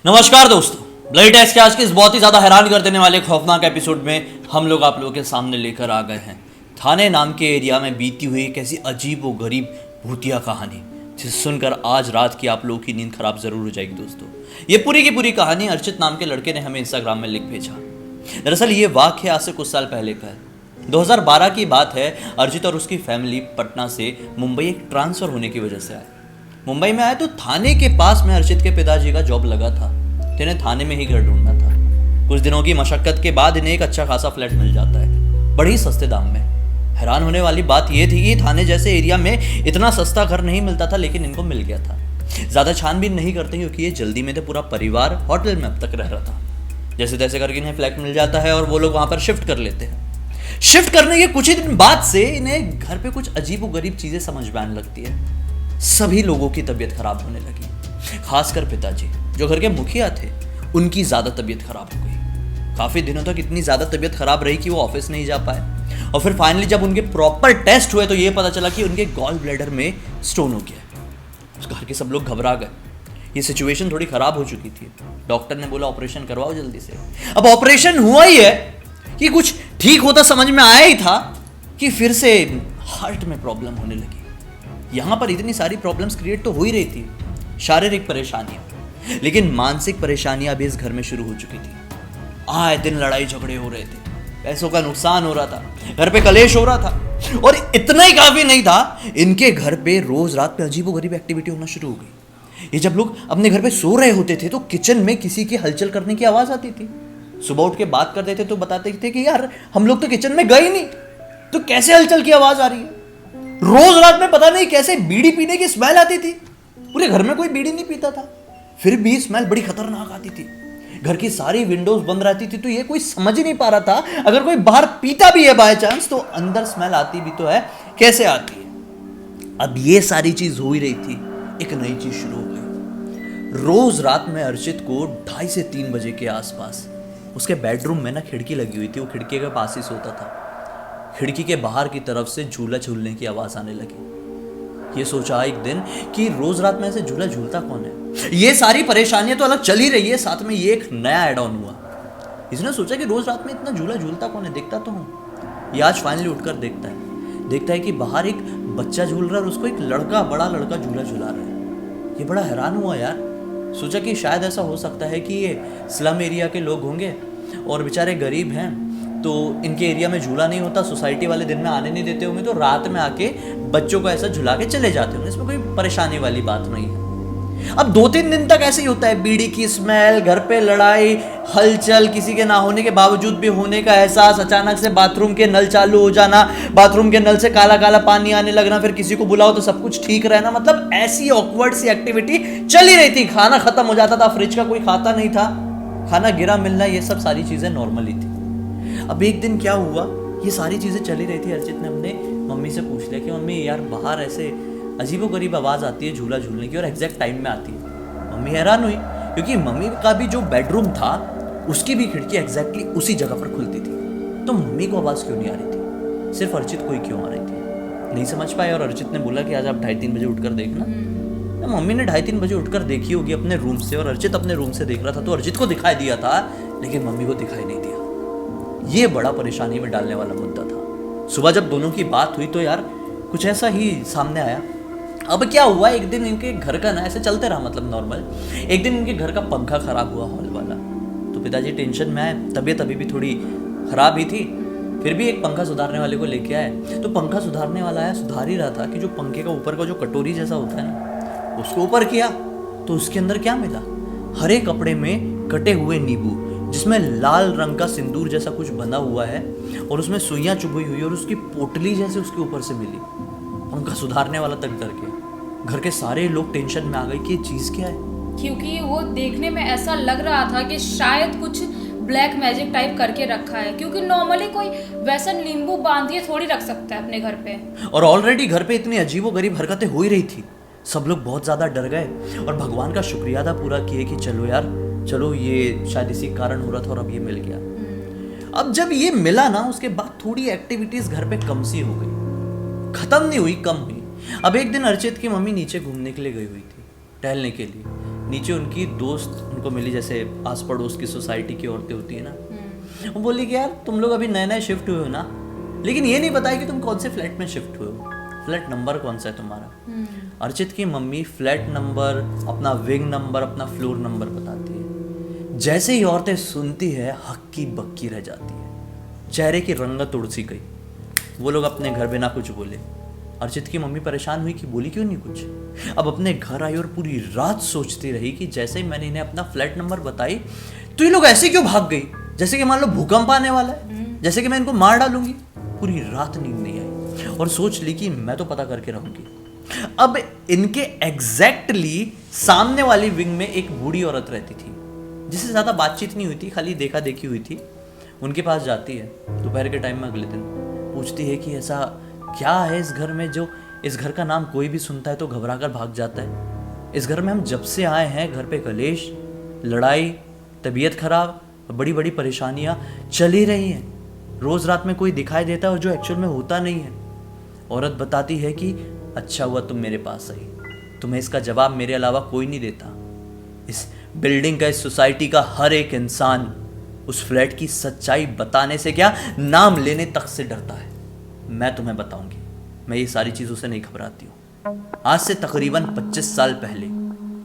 नमस्कार दोस्तों, bloody test के आज के इस बहुत ही ज़्यादा हैरान कर देने वाले खौफनाक एपिसोड में हम लोग आप लोगों के सामने लेकर आ गए हैं थाने नाम के एरिया में बीती हुई एक ऐसी अजीब व गरीब भूतिया कहानी जिसे सुनकर आज रात की आप लोगों की नींद खराब जरूर हो जाएगी। दोस्तों, ये पूरी की पूरी कहानी अर्चित नाम के लड़के ने हमें इंस्टाग्राम में लिख भेजा। दरअसल ये वाक़या आज से कुछ साल पहले का है। 2012 की बात है। अर्चित और उसकी फैमिली पटना से मुंबई एक ट्रांसफ़र होने की वजह से आए। मुंबई में आए तो थाने के पास में अर्चित के पिताजी का जॉब लगा था, तो इन्हें थाने में ही घर ढूंढना था। कुछ दिनों की मशक्कत के बाद इन्हें एक अच्छा खासा फ्लैट मिल जाता है, बड़े ही सस्ते दाम में। हैरान होने वाली बात यह थी कि थाने जैसे एरिया में इतना सस्ता घर नहीं मिलता था, लेकिन इनको मिल गया था। ज़्यादा छानबीन नहीं करते क्योंकि ये जल्दी में थे। पूरा परिवार होटल में अब तक रह रहा था। जैसे तैसे करके इन्हें फ्लैट मिल जाता है और वो लोग वहाँ पर शिफ्ट कर लेते हैं। शिफ्ट करने के कुछ ही दिन बाद से इन्हें घर पे कुछ अजीब व गरीब चीज़ें समझ में आने लगती है। सभी लोगों की तबीयत खराब होने लगी, खासकर पिताजी जो घर के मुखिया थे, उनकी ज़्यादा तबीयत खराब हो गई। काफ़ी दिनों तक इतनी ज़्यादा तबीयत खराब रही कि वो ऑफिस नहीं जा पाए। और फिर फाइनली जब उनके प्रॉपर टेस्ट हुए तो ये पता चला कि उनके गॉल ब्लैडर में स्टोन हो गया। उस घर के सब लोग घबरा गए। ये सिचुएशन थोड़ी ख़राब हो चुकी थी। डॉक्टर ने बोला ऑपरेशन करवाओ जल्दी से। अब ऑपरेशन हुआ ही है कि कुछ ठीक होता समझ में आया ही था कि फिर से हार्ट में प्रॉब्लम होने लगी। यहाँ पर इतनी सारी प्रॉब्लम्स क्रिएट तो हो ही रही थी, शारीरिक परेशानियाँ, लेकिन मानसिक परेशानियाँ भी इस घर में शुरू हो चुकी थी। आए दिन लड़ाई झगड़े हो रहे थे, पैसों का नुकसान हो रहा था, घर पे कलेश हो रहा था। और इतना ही काफ़ी नहीं था, इनके घर पे रोज़ रात में अजीबोगरीब एक्टिविटी होना शुरू हो गई। ये जब लोग अपने घर पे सो रहे होते थे तो किचन में किसी की हलचल करने की आवाज़ आती थी। सुबह उठ के बात करते थे तो बताते थे कि यार हम लोग तो किचन में गए नहीं, तो कैसे हलचल की आवाज़ आ रही है। रोज रात में पता नहीं कैसे बीड़ी पीने की स्मेल आती थी। पूरे घर में कोई बीड़ी नहीं पीता था, फिर भी स्मेल बड़ी खतरनाक आती थी। घर की सारी विंडोज बंद रहती थी, तो ये कोई समझ ही नहीं पा रहा था अगर कोई बाहर पीता भी है बाय चांस तो अंदर स्मेल आती भी तो है, कैसे आती है। अब ये सारी चीज हो ही रही थी, एक नई चीज शुरू हो गई। रोज रात में अर्चित को 2:30 से 3 बजे के आसपास उसके बेडरूम में ना खिड़की लगी हुई थी, वो खिड़की के पास ही सोता था। खिड़की के बाहर की तरफ से झूला झूलने की आवाज़ आने लगी। ये सोचा एक दिन कि रोज रात में ऐसे झूला झूलता कौन है। ये सारी परेशानियां तो अलग चल ही रही है, साथ में ये एक नया एड ऑन हुआ। इसने सोचा कि रोज रात में इतना झूला झूलता कौन है, देखता तो हूँ। ये आज फाइनली उठकर देखता है कि बाहर एक बच्चा झूल रहा है और उसको एक बड़ा लड़का झूला झूला रहा है। ये बड़ा हैरान हुआ यार। सोचा कि शायद ऐसा हो सकता है कि ये स्लम एरिया के लोग होंगे और बेचारे गरीब हैं, तो इनके एरिया में झूला नहीं होता, सोसाइटी वाले दिन में आने नहीं देते होंगे, तो रात में आके बच्चों को ऐसा झुला के चले जाते होंगे। इसमें कोई परेशानी वाली बात नहीं है। अब 2-3 दिन तक ऐसे ही होता है, बीड़ी की स्मेल, घर पे लड़ाई, हलचल, किसी के ना होने के बावजूद भी होने का एहसास, अचानक से बाथरूम के नल चालू हो जाना, बाथरूम के नल से काला काला पानी आने लगना, फिर किसी को बुलाओ तो सब कुछ ठीक रहना। मतलब ऐसी ऑकवर्ड सी एक्टिविटी चल ही रही थी। खाना खत्म हो जाता था, फ्रिज का कोई खाता नहीं था, खाना गिरा मिलना, ये सब सारी चीजें नॉर्मल ही थी। अब एक दिन क्या हुआ, ये सारी चीज़ें चली रही थी। अर्चित ने अपने मम्मी से पूछ लिया कि मम्मी यार बाहर ऐसे अजीबोगरीब आवाज़ आती है झूला झूलने की और एग्जैक्ट टाइम में आती है। मम्मी हैरान हुई क्योंकि मम्मी का भी जो बेडरूम था उसकी भी खिड़की एग्जैक्टली उसी जगह पर खुलती थी, तो मम्मी को आवाज़ क्यों नहीं आ रही थी, सिर्फ अर्चित को ही क्यों आ रही थी, नहीं समझ पाए। और अर्चित ने बोला कि आज आप 2:30-3 बजे उठकर देखना। मम्मी ने 2:30-3 बजे उठकर देखी होगी अपने रूम से, और अर्चित अपने रूम से देख रहा था, तो अर्चित को दिखाई दिया था लेकिन मम्मी को दिखाई नहीं दिया। ये बड़ा परेशानी में डालने वाला मुद्दा था। सुबह जब दोनों की बात हुई तो यार कुछ ऐसा ही सामने आया। अब क्या हुआ, एक दिन इनके घर का ना ऐसे चलते रहा, मतलब नॉर्मल। एक दिन इनके घर का पंखा खराब हुआ, हॉल वाला, तो पिताजी टेंशन में आए। तबीयत अभी भी थोड़ी खराब ही थी, फिर भी एक पंखा सुधारने वाले को लेके आए। तो पंखा सुधारने वाला आया, सुधार ही रहा था कि जो पंखे का ऊपर का जो कटोरी जैसा होता है ना, उसको ऊपर किया तो उसके अंदर क्या मिला, हरे कपड़े में कटे हुए नींबू जिसमें लाल रंग का सिंदूर जैसा कुछ बना हुआ है और उसमें सुइयां चुभी हुई और उसकी पोटली जैसे उसके ऊपर से मिली। पंखा सुधारने वाला तक डर के, घर के सारे लोग टेंशन में आ गए कि ये चीज़ क्या है, क्योंकि वो देखने में ऐसा लग रहा था कि शायद कुछ ब्लैक मैजिक टाइप करके रखा है, क्योंकि नॉर्मली कोई वैसा नींबू बांधिए थोड़ी रख सकता है अपने घर पे। और ऑलरेडी घर पे इतनी अजीबोगरीब हरकतें हो ही रही थी। सब लोग बहुत ज़्यादा डर गए और भगवान का शुक्रिया अदा पूरा किए कि चलो यार, चलो ये शायद इसी कारण हो रहा था और अब ये मिल गया। अब जब ये मिला ना, उसके बाद थोड़ी एक्टिविटीज घर पे कम सी हो गई, खत्म नहीं हुई, कम हुई। अब एक दिन अर्चित की मम्मी नीचे घूमने के लिए गई हुई थी, टहलने के लिए, नीचे उनकी दोस्त उनको मिली, जैसे आस पड़ोस की सोसाइटी की औरतें होती है ना, वो बोली कि यार तुम लोग अभी नए नए शिफ्ट हुए हो ना, लेकिन ये नहीं बताया कि तुम कौन से फ्लैट में शिफ्ट हुए हो, फ्लैट नंबर कौन सा है तुम्हारा। अर्चित की मम्मी फ्लैट नंबर, अपना विंग नंबर, अपना फ्लोर नंबर बताती है। जैसे ही औरतें सुनती है हक्की बक्की रह जाती है, चेहरे की रंगत उड़ सी गई। वो लोग अपने घर बिना कुछ बोले। अर्चित की मम्मी परेशान हुई कि बोली क्यों नहीं कुछ। अब अपने घर आई और पूरी रात सोचती रही कि जैसे ही मैंने इन्हें अपना फ्लैट नंबर बताई तो ये लोग ऐसे क्यों भाग गई, जैसे कि मान लो भूकंप आने वाला है, जैसे कि मैं इनको मार डालूंगी। पूरी रात नींद नहीं आई और सोच ली कि मैं तो पता करके रहूंगी। अब इनके एग्जैक्टली सामने वाली विंग में एक बूढ़ी औरत रहती थी, जिससे ज्यादा बातचीत नहीं हुई थी, खाली देखा देखी हुई थी। उनके पास जाती है दोपहर के टाइम में अगले दिन, पूछती है कि ऐसा क्या है इस घर में जो इस घर का नाम कोई भी सुनता है तो घबरा कर भाग जाता है। इस घर में हम जब से आए हैं घर पे कलेश, लड़ाई, तबीयत खराब, बड़ी बड़ी परेशानियां चल ही रही हैं। रोज रात में कोई दिखाई देता है और जो एक्चुअल में होता नहीं है। औरत बताती है कि अच्छा हुआ तुम मेरे पास आई, तुम्हें इसका जवाब मेरे अलावा कोई नहीं देता। इस बिल्डिंग का, इस सोसाइटी का हर एक इंसान उस फ्लैट की सच्चाई बताने से क्या, नाम लेने तक से डरता है। मैं तुम्हें बताऊंगी, मैं ये सारी चीजों से नहीं घबराती हूँ। आज से तकरीबन 25 साल पहले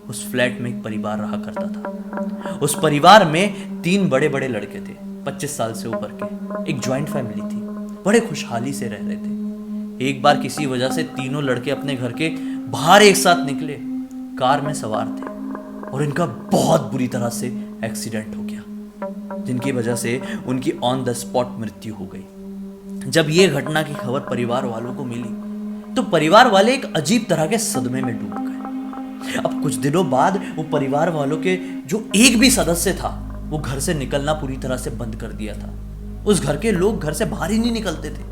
उस फ्लैट में एक परिवार रहा करता था। उस परिवार में 3 बड़े बड़े लड़के थे, 25 साल से ऊपर के। एक ज्वाइंट फैमिली थी, बड़े खुशहाली से रह रहे थे। एक बार किसी वजह से तीनों लड़के अपने घर के बाहर एक साथ निकले, कार में सवार थे और इनका बहुत बुरी तरह से एक्सीडेंट हो गया, जिनकी वजह से उनकी ऑन द स्पॉट मृत्यु हो गई। जब ये घटना की खबर परिवार वालों को मिली तो परिवार वाले एक अजीब तरह के सदमे में डूब गए। अब कुछ दिनों बाद वो परिवार वालों के जो एक भी सदस्य था वो घर से निकलना पूरी तरह से बंद कर दिया था। उस घर के लोग घर से बाहर ही नहीं निकलते थे।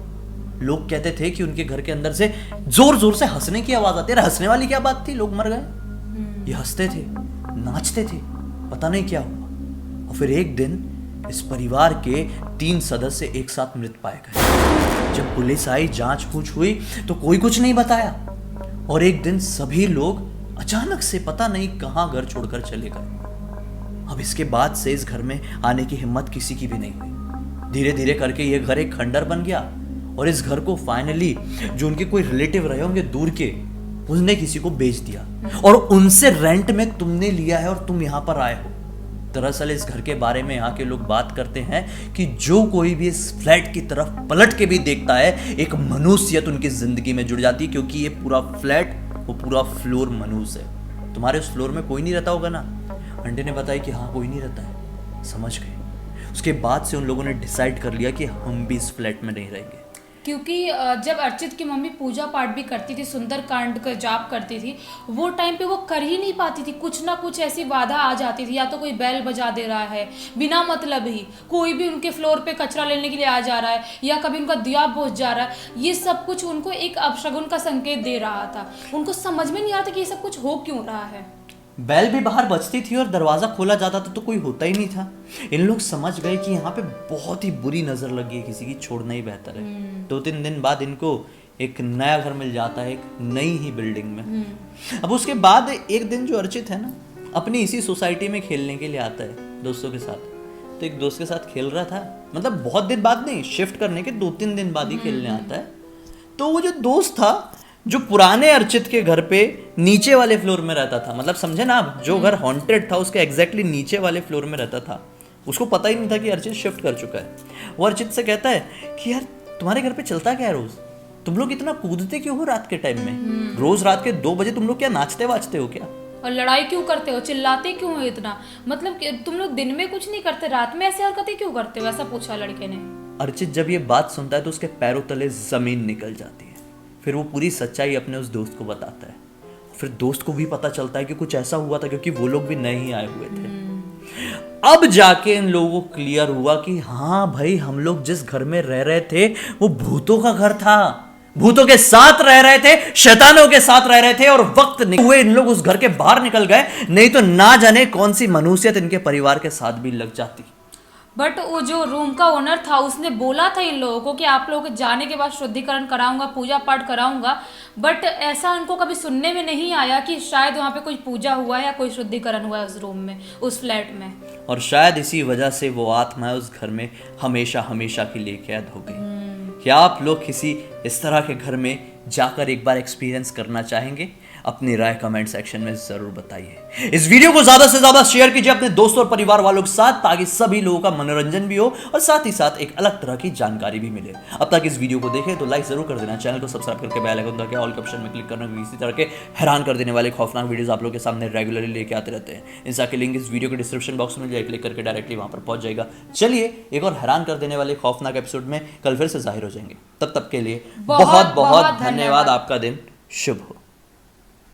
लोग कहते थे कि उनके घर के अंदर से जोर जोर से हंसने की आवाज आती है। हंसने वाली क्या बात थी, लोग मर गए। ये हंसते थे, नाचते थे, पता नहीं क्या हुआ। और फिर एक दिन इस परिवार के 3 सदस्य एक साथ मृत पाए गए। जब पुलिस आई, जांच पूछ हुई तो कोई कुछ नहीं बताया। और एक दिन सभी लोग अचानक से पता नहीं कहां घर छोड़कर चले गए। अब इसके बाद से इस घर में आने की हिम्मत किसी की भी नहीं हुई। धीरे धीरे करके ये घर एक खंडर बन गया और इस घर को फाइनली जो उनके कोई रिलेटिव रहे होंगे दूर के, उसने किसी को बेच दिया और उनसे रेंट में तुमने लिया है और तुम यहां पर आए हो। दरअसल इस घर के बारे में यहाँ के लोग बात करते हैं कि जो कोई भी इस फ्लैट की तरफ पलट के भी देखता है, एक मनुष्यत उनकी जिंदगी में जुड़ जाती है, क्योंकि ये पूरा फ्लैट, वो पूरा फ्लोर मनुष्य है। तुम्हारे उस फ्लोर में कोई नहीं रहता होगा ना? आंटी ने बताया कि हाँ कोई नहीं रहता है। समझ गए। उसके बाद से उन लोगों ने डिसाइड कर लिया कि हम भी इस फ्लैट में नहीं रहेंगे। क्योंकि जब अर्चित की मम्मी पूजा पाठ भी करती थी, सुंदर कांड का जाप करती थी, वो टाइम पे वो कर ही नहीं पाती थी। कुछ ना कुछ ऐसी बाधा आ जाती थी, या तो कोई बैल बजा दे रहा है बिना मतलब ही, कोई भी उनके फ्लोर पे कचरा लेने के लिए आ जा रहा है, या कभी उनका दिया बुझ जा रहा है। ये सब कुछ उनको एक अपशगुन का संकेत दे रहा था। उनको समझ में नहीं आता कि ये सब कुछ हो क्यों रहा है। बैल भी बाहर बजती थी और दरवाजा खोला जाता था तो कोई होता ही नहीं था। इन लोग समझ गए कि यहाँ पे बहुत ही बुरी नजर लगी है, किसी की छोड़ना ही बेहतर है। 2-3 दिन बाद इनको एक नया घर मिल जाता है, एक नई ही बिल्डिंग में। अब उसके बाद एक दिन जो अर्चित है ना, अपनी इसी सोसाइटी में खेलने के लिए आता है दोस्तों के साथ। तो एक दोस्त के साथ खेल रहा था, मतलब बहुत दिन बाद नहीं, शिफ्ट करने के 2-3 दिन बाद ही खेलने आता है। तो वो जो दोस्त था, जो पुराने अर्चित के घर पे नीचे वाले फ्लोर में रहता था, मतलब समझे ना आप, जो घर हॉन्टेड था उसके एग्जैक्टली नीचे वाले फ्लोर में रहता था, उसको पता ही नहीं था कि अर्चित शिफ्ट कर चुका है। वो अर्चित से कहता है कि यार तुम्हारे घर पे चलता क्या है रोज? तुम लोग इतना कूदते क्यों हो रात के टाइम में? रोज रात के 2 बजे तुम लोग क्या नाचते वाचते हो क्या? और लड़ाई क्यों करते हो, चिल्लाते क्यों हो इतना? मतलब कि तुम लोग दिन में कुछ नहीं करते, रात में ऐसी हरकतें क्यों करते हो? ऐसा पूछा लड़के ने। अर्चित जब ये बात सुनता है तो उसके पैरों तले जमीन निकल जाती है। फिर वो पूरी सच्चाई अपने उस दोस्त को बताता है। फिर दोस्त को भी पता चलता है कि कुछ ऐसा हुआ था, क्योंकि वो लोग भी नए ही आए हुए थे। अब जाके इन लोगों को क्लियर हुआ कि हाँ भाई, हम लोग जिस घर में रह रहे थे वो भूतों का घर था। भूतों के साथ रह रहे थे, शैतानों के साथ रह रहे थे, और वक्त हुए इन लोग उस घर के बाहर निकल गए, नहीं तो ना जाने कौन सी मनुष्यत इनके परिवार के साथ भी लग जाती। बट वो जो रूम का ओनर था उसने बोला था इन लोगों को कि आप लोगों के जाने के बाद शुद्धिकरण कराऊंगा, पूजा पाठ कराऊंगा, बट ऐसा उनको कभी सुनने में नहीं आया कि शायद वहाँ पे कोई पूजा हुआ है या कोई शुद्धिकरण हुआ है उस रूम में, उस फ्लैट में। और शायद इसी वजह से वो आत्मा उस घर में हमेशा हमेशा के लिए कैद हो गई। क्या आप लोग किसी इस तरह के घर में जाकर एक बार एक्सपीरियंस करना चाहेंगे? अपनी राय कमेंट सेक्शन में जरूर बताइए। इस वीडियो को ज्यादा से ज्यादा शेयर कीजिए अपने दोस्तों और परिवार वालों के साथ, ताकि सभी लोगों का मनोरंजन भी हो और साथ ही साथ एक अलग तरह की जानकारी भी मिले। अब तक इस वीडियो को देखें तो लाइक जरूर कर देना, चैनल को सब्सक्राइब करके बेल आइकन दबा के ऑल के ऑप्शन में क्लिक करना, इसी तरह के हैरान कर देने वाले खौफनाक वीडियोस आप लोगों के सामने रेगुलरली लेके आते रहते हैं। इंस्टा के लिंक इस वीडियो के डिस्क्रिप्शन बॉक्स में जाए, क्लिक करके डायरेक्टली वहां पर पहुंच जाएगा। चलिए एक और हैरान कर देने वाले खौफनाक एपिसोड में कल फिर से जाहिर हो जाएंगे। तब तक के लिए बहुत बहुत धन्यवाद। आपका दिन शुभ हो।